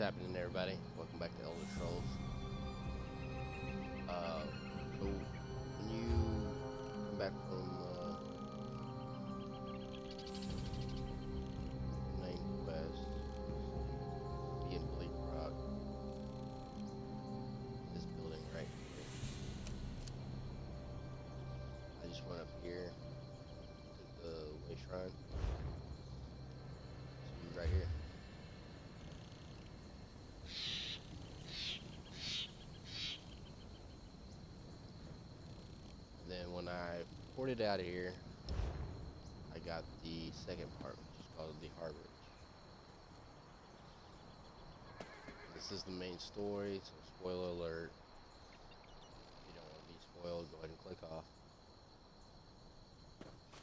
happening, everybody? Welcome back to Elder Scrolls. So when you come back from main quest, be in Bleak Rock, this building right here. I just went up here to the way shrine. So right here. Then when I ported out of here, I got the second part, which is called the Harborage. This is the main story, so spoiler alert. If you don't want to be spoiled, go ahead and click off.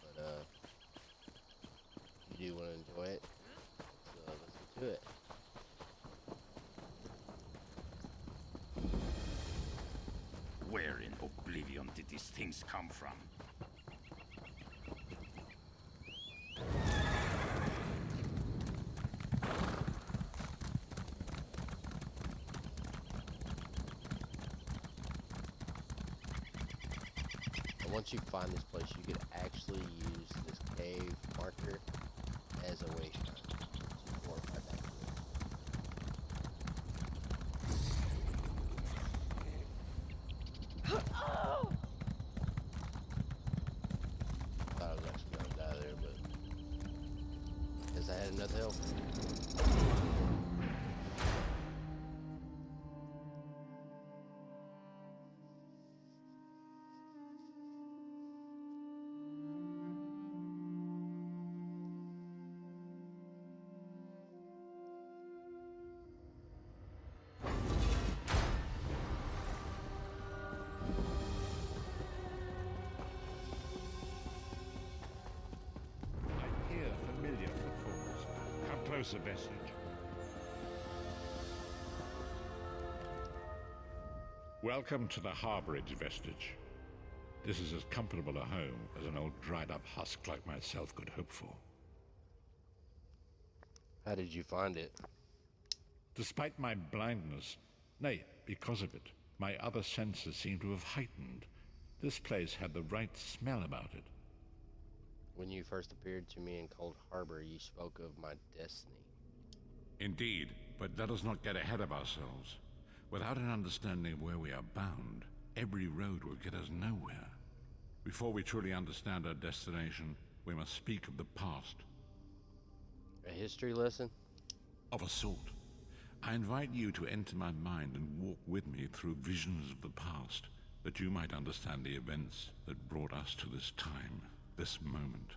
But if you do want to enjoy it, let's get to it. Where in oblivion did these things come from? And once you find this place, you could actually use this cave marker as a way shrine. So fortify that. Thought I was actually gonna die there, but guess I had enough help. Familiar footfalls. Come closer, Vestige. Welcome to the Harborage, Vestige. This is as comfortable a home as an old dried-up husk like myself could hope for. How did you find it? Despite my blindness, nay, because of it, my other senses seem to have heightened. This place had the right smell about it. When you first appeared to me in Cold Harbor, you spoke of my destiny. Indeed, but let us not get ahead of ourselves. Without an understanding of where we are bound, every road will get us nowhere. Before we truly understand our destination, we must speak of the past. A history lesson? Of a sort. I invite you to enter my mind and walk with me through visions of the past, that you might understand the events that brought us to this time, this moment.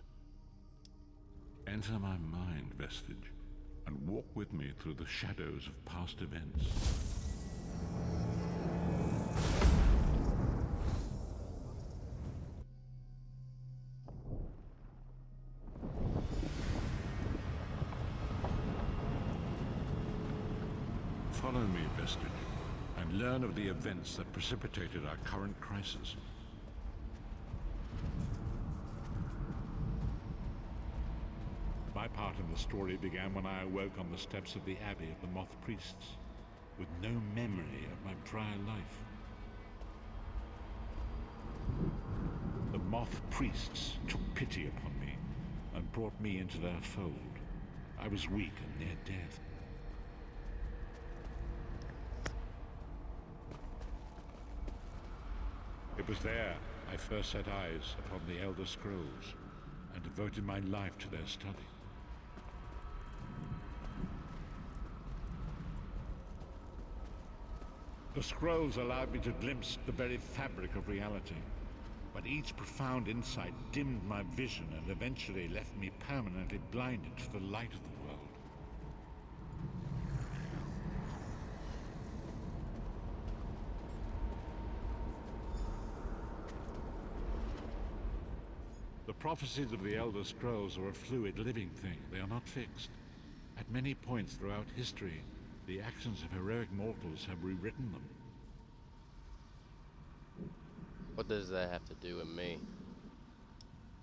Enter my mind, Vestige, and walk with me through the shadows of past events. Follow me, Vestige, and learn of the events that precipitated our current crisis. My part in the story began when I awoke on the steps of the Abbey of the Moth Priests, with no memory of my prior life. The Moth Priests took pity upon me and brought me into their fold. I was weak and near death. It was there I first set eyes upon the Elder Scrolls and devoted my life to their study. The scrolls allowed me to glimpse the very fabric of reality, but each profound insight dimmed my vision and eventually left me permanently blinded to the light of the world. The prophecies of the Elder Scrolls are a fluid, living thing. They are not fixed. At many points throughout history, the actions of heroic mortals have rewritten them. What does that have to do with me?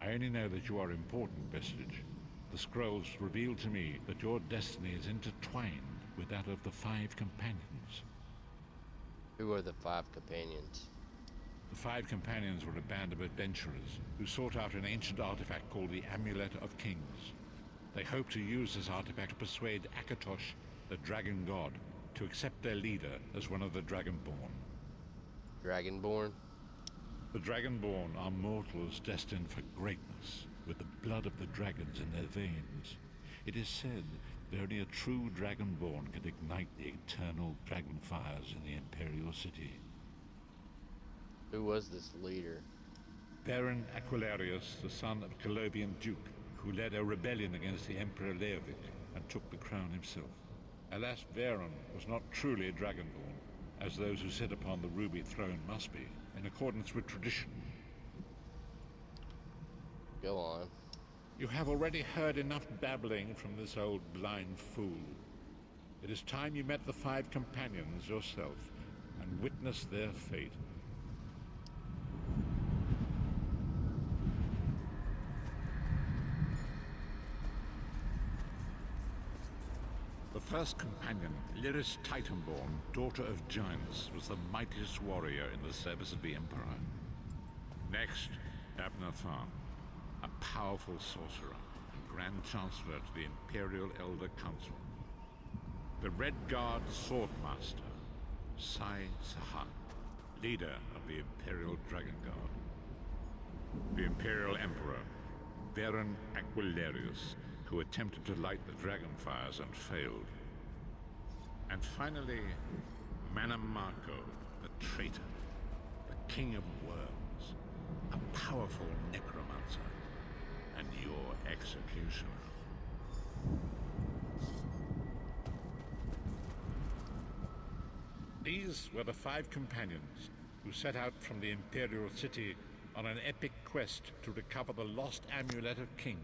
I only know that you are important, Vestige. The scrolls reveal to me that your destiny is intertwined with that of the five companions. Who are the five companions? The five companions were a band of adventurers who sought out an ancient artifact called the Amulet of Kings. They hoped to use this artifact to persuade Akatosh, the dragon god, to accept their leader as one of the Dragonborn. Dragonborn? The Dragonborn are mortals destined for greatness, with the blood of the dragons in their veins. It is said that only a true Dragonborn can ignite the eternal dragon fires in the Imperial City. Who was this leader? Baron Aquilarius, the son of Colovian Duke, who led a rebellion against the Emperor Leovic and took the crown himself. Alas, Varen was not truly a Dragonborn, as those who sit upon the ruby throne must be, in accordance with tradition. Go on. You have already heard enough babbling from this old blind fool. It is time you met the five companions yourself and witnessed their fate. The first companion, Lyris Titanborn, daughter of giants, was the mightiest warrior in the service of the Emperor. Next, Abner Tharn, a powerful sorcerer and Grand Chancellor to the Imperial Elder Council. The Red Guard Swordmaster, Sai Sahan, leader of the Imperial Dragon Guard. The Imperial Emperor, Baron Aquilarius, who attempted to light the dragon fires and failed. And finally, Manamarco, the traitor, the king of worms, a powerful necromancer, and your executioner. These were the five companions who set out from the Imperial City on an epic quest to recover the lost Amulet of Kings.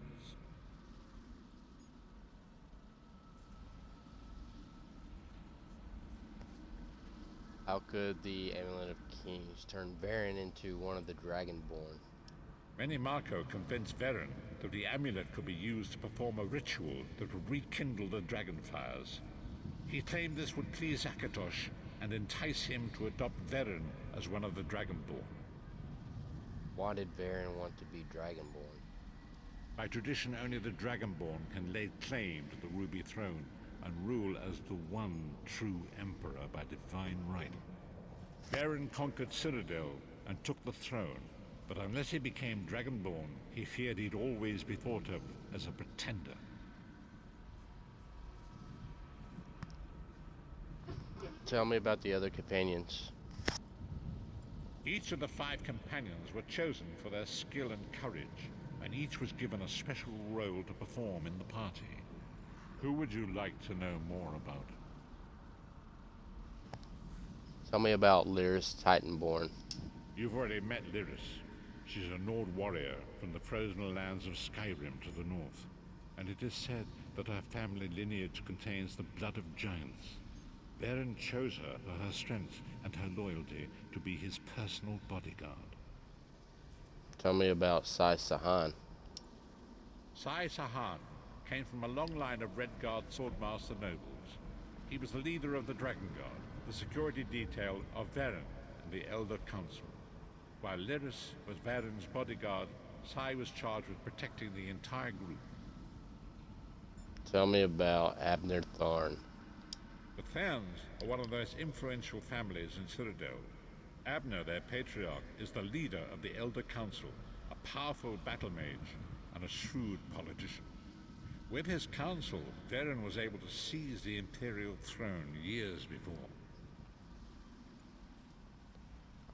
How could the Amulet of Kings turn Varen into one of the Dragonborn? Marco convinced Varen that the amulet could be used to perform a ritual that would rekindle the dragon fires. He claimed this would please Akatosh and entice him to adopt Varen as one of the Dragonborn. Why did Varen want to be Dragonborn? By tradition, only the Dragonborn can lay claim to the Ruby Throne and rule as the one true Emperor by divine right. Varen conquered Cyrodiil and took the throne, but unless he became Dragonborn, he feared he'd always be thought of as a pretender. Tell me about the other companions. Each of the five companions were chosen for their skill and courage, and each was given a special role to perform in the party. Who would you like to know more about? Tell me about Lyris Titanborn. You've already met Lyris. She's a Nord warrior from the frozen lands of Skyrim to the north, and it is said that her family lineage contains the blood of giants. Varen chose her for her strength and her loyalty to be his personal bodyguard. Tell me about Sai Sahan. Sai Sahan came from a long line of Red Guard swordmaster nobles. He was the leader of the Dragon Guard, the security detail of Varen and the Elder Council. While Lyris was Varen's bodyguard, Sai was charged with protecting the entire group. Tell me about Abner Tharn. The Tharns are one of the most influential families in Cyrodiil. Abner, their patriarch, is the leader of the Elder Council, a powerful battle mage and a shrewd politician. With his council, Varen was able to seize the Imperial throne years before.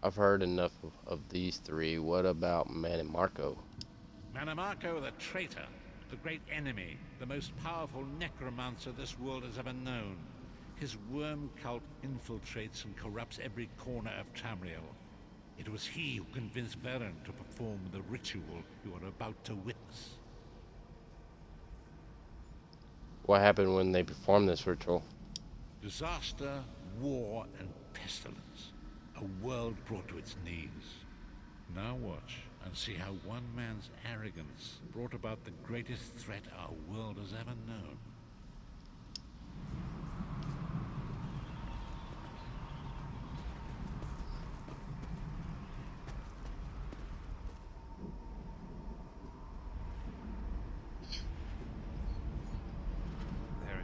I've heard enough of these three. What about Manamarco? Manamarco, the traitor, the great enemy, the most powerful necromancer this world has ever known. His worm cult infiltrates and corrupts every corner of Tamriel. It was he who convinced Varen to perform the ritual you are about to witness. What happened when they performed this ritual? Disaster, war, and pestilence. A world brought to its knees. Now watch and see how one man's arrogance brought about the greatest threat our world has ever known.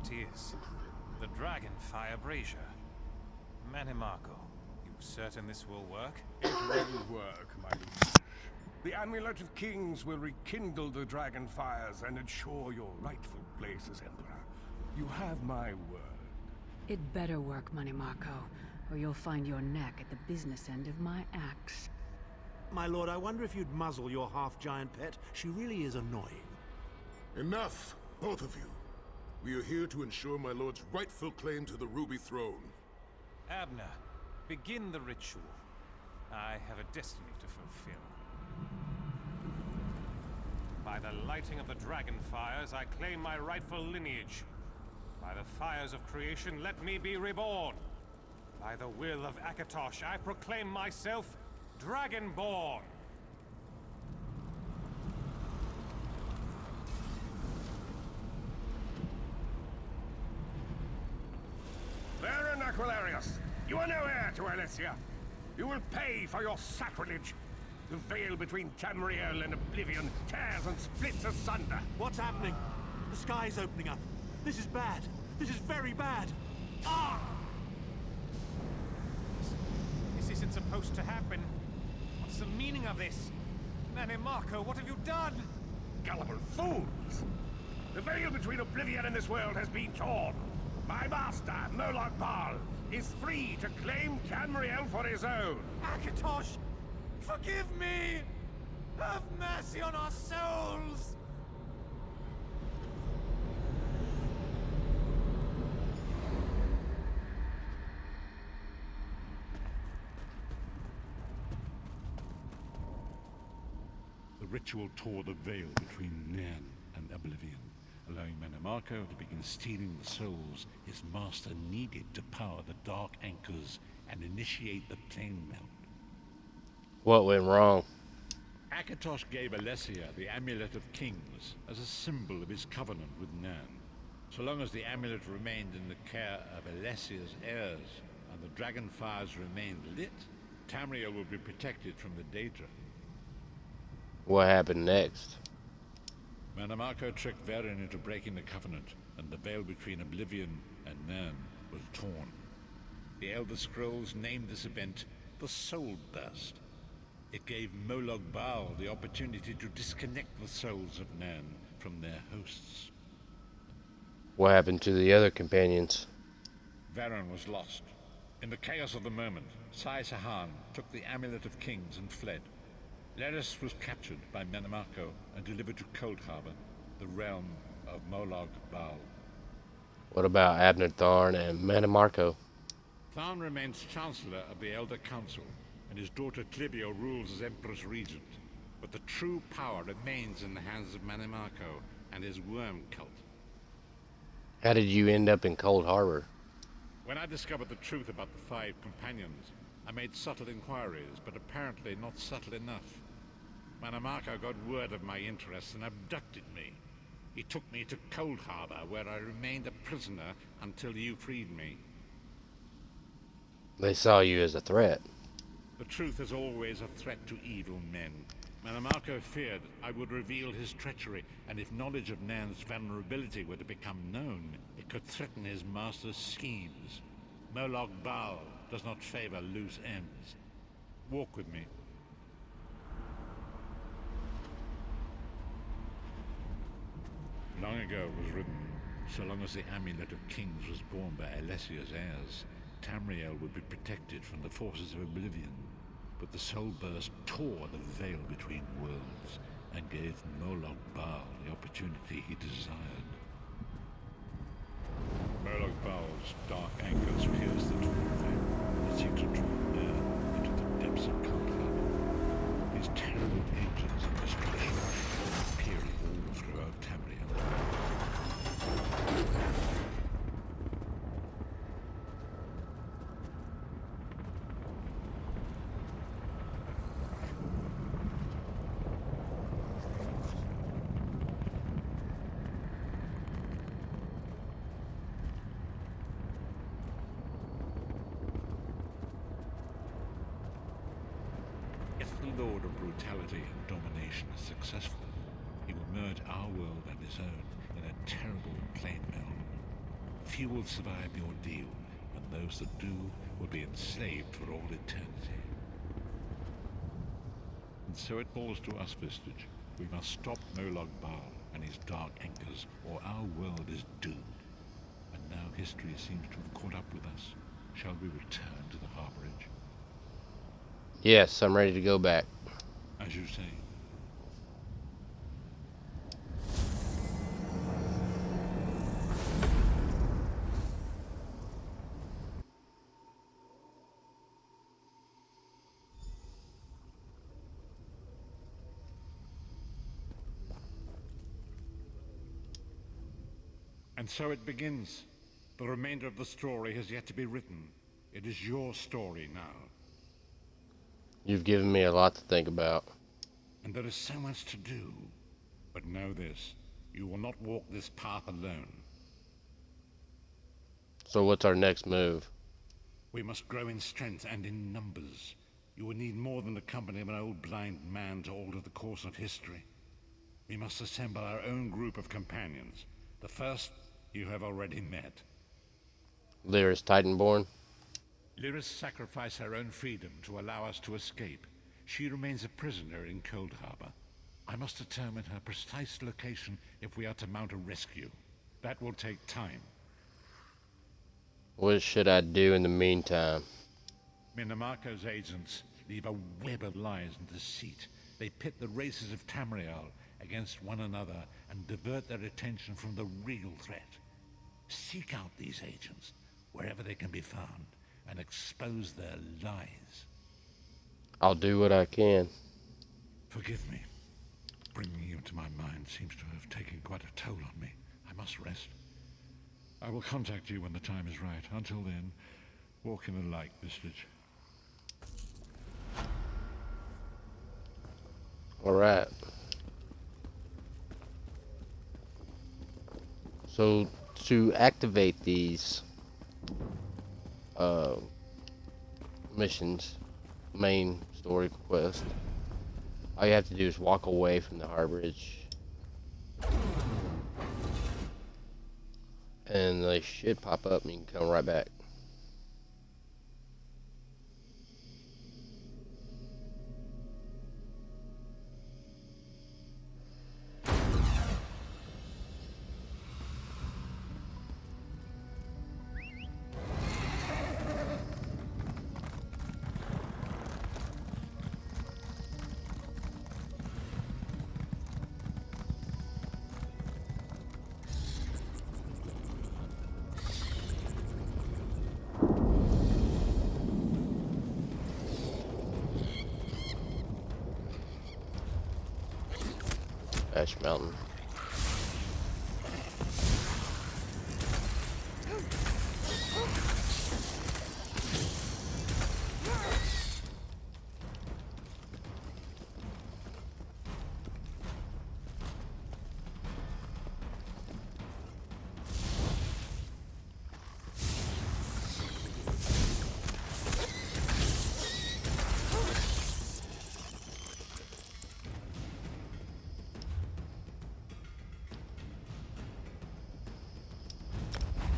it is. The Dragonfire Brazier. Manimarco, you certain this will work? It will work, my liege. The Amulet of Kings will rekindle the dragon fires and ensure your rightful place as Emperor. You have my word. It better work, Manimarco, or you'll find your neck at the business end of my axe. My lord, I wonder if you'd muzzle your half-giant pet. She really is annoying. Enough, both of you. We are here to ensure my lord's rightful claim to the Ruby Throne. Abner, begin the ritual. I have a destiny to fulfill. By the lighting of the dragon fires, I claim my rightful lineage. By the fires of creation, let me be reborn. By the will of Akatosh, I proclaim myself Dragonborn. Baron Aquilarius, you are no heir to Alessia. You will pay for your sacrilege. The veil between Tamriel and Oblivion tears and splits asunder. What's happening? The sky's opening up. This is bad. This is very bad. Ah! This isn't supposed to happen. What's the meaning of this? Manimarco, what have you done? Gullible fools! The veil between Oblivion and this world has been torn. My master, Moloch Baal, is free to claim Tamriel for his own. Akatosh, forgive me! Have mercy on our souls! The ritual tore the veil between Nairn and Oblivion, allowing Manimarco to begin stealing the souls his master needed to power the dark anchors and initiate the plane melt. What went wrong? Akatosh gave Alessia the Amulet of Kings as a symbol of his covenant with Nairn. So long as the amulet remained in the care of Alessia's heirs and the dragon fires remained lit, Tamriel would be protected from the Daedra. What happened next? Manimarco tricked Varen into breaking the covenant, and the veil between Oblivion and Nairn was torn. The Elder Scrolls named this event the Soul Burst. It gave Moloch Baal the opportunity to disconnect the souls of Nairn from their hosts. What happened to the other companions? Varen was lost. In the chaos of the moment, Sai Sahan took the Amulet of Kings and fled. Leris was captured by Manimarco and delivered to Cold Harbor, the realm of Moloch Baal. What about Abner Tharn and Manimarco? Tharn remains Chancellor of the Elder Council, and his daughter Clivio rules as Empress Regent. But the true power remains in the hands of Manimarco and his worm cult. How did you end up in Cold Harbor? When I discovered the truth about the 5 companions, I made subtle inquiries, but apparently not subtle enough. Manimarco got word of my interests and abducted me. He took me to Cold Harbor, where I remained a prisoner until you freed me. They saw you as a threat. The truth is always a threat to evil men. Manimarco feared I would reveal his treachery, and if knowledge of Nairn's vulnerability were to become known, it could threaten his master's schemes. Moloch Baal does not favor loose ends. Walk with me. Long ago it was written, so long as the Amulet of Kings was borne by Alessia's heirs, Tamriel would be protected from the forces of Oblivion. But the Soul Burst tore the veil between worlds and gave Moloch Baal the opportunity he desired. Moloch Baal's dark anchors pierced the torn veil and seemed to draw near into the depths of Cold Harbor. These terrible engines of destruction appearing all throughout Tamriel. If the Lord of Brutality and Domination is successful, he will merge our world and his own in a terrible plane meld. Few will survive the ordeal, and those that do will be enslaved for all eternity. And so it falls to us, Vistage. We must stop Molag Bal and his dark anchors, or our world is doomed. And now history seems to have caught up with us. Shall we return to the Harborage? Yes, I'm ready to go back. As you say. And so it begins. The remainder of the story has yet to be written. It is your story now. You've given me a lot to think about. And there is so much to do. But know this, you will not walk this path alone. So what's our next move? We must grow in strength and in numbers. You will need more than the company of an old blind man to alter the course of history. We must assemble our own group of companions. The first you have already met. Lyris Titanborn? Lyris sacrificed her own freedom to allow us to escape. She remains a prisoner in Cold Harbor. I must determine her precise location if we are to mount a rescue. That will take time. What should I do in the meantime? Minimarco's agents leave a web of lies and deceit. They pit the races of Tamriel against one another and divert their attention from the real threat. Seek out these agents wherever they can be found and expose their lies. I'll do what I can. Forgive me. Bringing you to my mind seems to have taken quite a toll on me. I must rest. I will contact you when the time is right. Until then, walk in the light, Vistage. All right. So to activate these missions, main story quest, all you have to do is walk away from the Harborage, and they should pop up and you can come right back. Ash Mountain.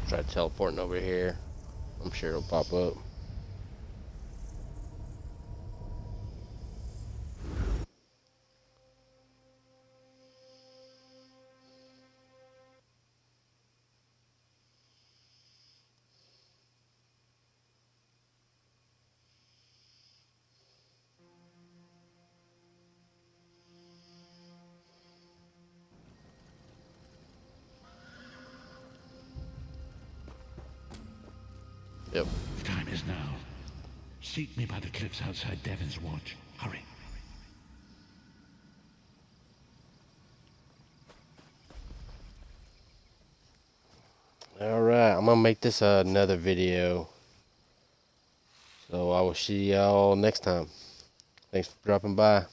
Try teleporting over here. I'm sure it'll pop up. Yep. The time is now. Seek me by the cliffs outside Devon's Watch. Hurry. Alright, I'm gonna make this another video. So I will see y'all next time. Thanks for dropping by.